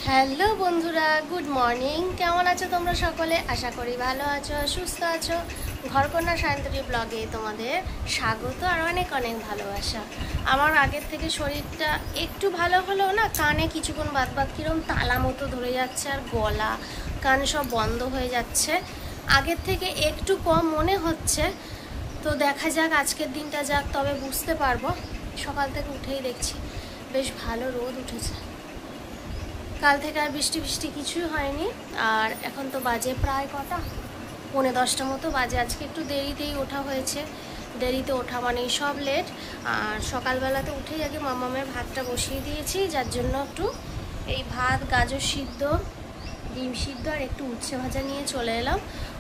Hello বন্ধুরা, good morning. কেমন আছো তোমরা সকলে? আশা করি ভালো আছো, সুস্থ আছো। ঘরকন্যা সায়ন্তরী ব্লগে তোমাদের স্বাগত আর অনেক অনেক ভালোবাসা। আমার আগের থেকে শরীরটা একটু ভালো হলেও না, কানে কিছুক্ষণ বাদ বাদ কিরম তালা মতো ধরে যাচ্ছে আর গলা কান সব বন্ধ হয়ে যাচ্ছে। আগের থেকে একটু কম মনে হচ্ছে। তো দেখা যাক, আজকের দিনটা যাক, তবে বুঝতে পারবো। সকাল থেকে উঠেই দেখছি বেশ ভালো রোদ উঠেছে। কাল থেকে আর বৃষ্টি কিছুই হয়নি। আর এখন তো বাজে প্রায় কটা, 9:30 মতো বাজে। আজকে একটু দেরিতেই ওঠা হয়েছে। দেরিতে ওঠা মানেই সব লেট। আর সকালবেলাতে উঠেই আগে মামামের ভাতটা বসিয়ে দিয়েছি, যার জন্য একটু এই ভাত, গাজর সিদ্ধ, ডিম সিদ্ধ আর একটু উচ্ছে ভাজা নিয়ে চলে এলাম।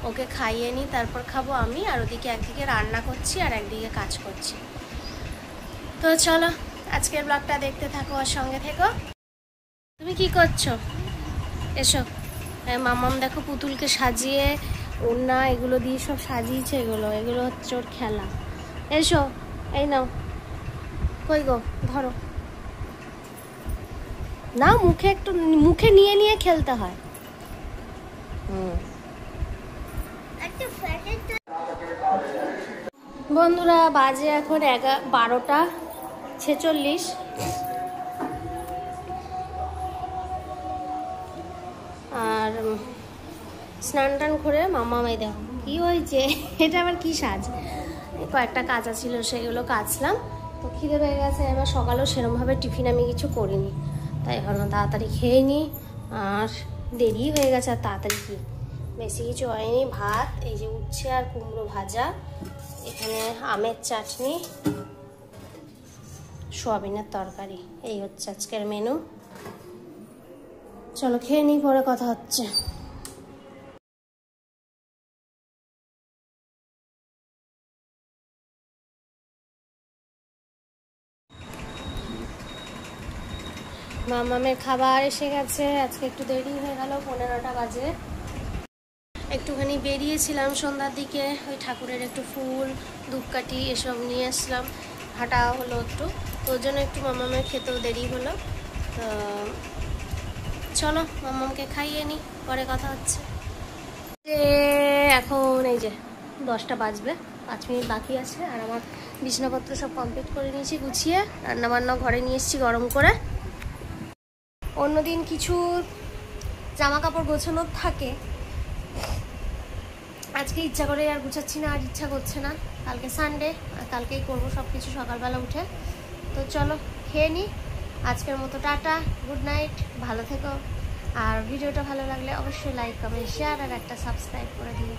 ওকে খাইয়ে নিই, তারপর খাবো আমি। আর ওদিকে একদিকে রান্না করছি আর একদিকে কাজ করছি। তো চলো আজকের ব্লগটা দেখতে থাকো আর সঙ্গে থেকো। তুমি কি করছো? এসো। মামাম দেখো পুতুলকে সাজিয়ে ওড়না এগুলো দিয়ে সব সাজিয়েছে। এগুলো হচ্ছে ওর খেলা। এসো, এই নাও। কই গো, ধরো না, মুখে নিয়ে নিয়ে খেলতে হয়। বন্ধুরা, বাজে এখন 12:46। আর স্নান টান করে মামামাই দেখো কি হয়েছে। এটা আবার কি সাজ? কয়েকটা কাঁচা ছিল, সেগুলো কাচলাম। তো খিদে পেয়ে গেছে। এবার সকালেও সেরমভাবে টিফিন আমি কিছু করিনি, তাই ভাবলাম তাড়াতাড়ি খেয়ে নিই। আর দেরি হয়ে গেছে, আর তাড়াতাড়ি কি, বেশি কিছু হয়নি। ভাত, এই যে উচ্ছে আর কুমড়ো ভাজা, এখানে আমের চাটনি, সোয়াবিনের তরকারি। এই হচ্ছে আজকের মেনু। চলো খেয়ে নিই, পরে কথা হচ্ছে। মামামের খাবার এসে গেছে। আজকে একটু দেরি হয়ে গেল, 15টা বাজে। একটুখানি বেরিয়েছিলাম সন্ধ্যার দিকে, ওই ঠাকুরের একটু ফুল, ধূপকাঠি এসব নিয়ে আসলাম। হাঁটা হলো একটু, তো ওর জন্য একটু মামামের খেতেও দেরি হলো। তো চলো মামামকে খাইয়ে নিই, পরে কথা হচ্ছে। এখন এই যে 10টা বাজবে, 5 মিনিট বাকি আছে। আর আমার বিছানাপত্র সব কমপ্লিট করে নিয়েছি গুছিয়ে। রান্নাবান্না ঘরে নিয়ে এসেছি গরম করে। অন্যদিন কিছু জামা কাপড় গোছানোর থাকে, আজকে ইচ্ছা করে আর গুছাচ্ছি না, আর ইচ্ছা করছে না। কালকে সানডে, আর কালকেই করবো সব কিছু সকালবেলা উঠে। তো চলো খেয়ে নিই। আজকের মতো টাটা, গুড নাইট, ভালো থেকো। আর ভিডিওটা ভালো লাগলে অবশ্যই লাইক, কমেন্ট, শেয়ার আর একটা সাবস্ক্রাইব করে দিও।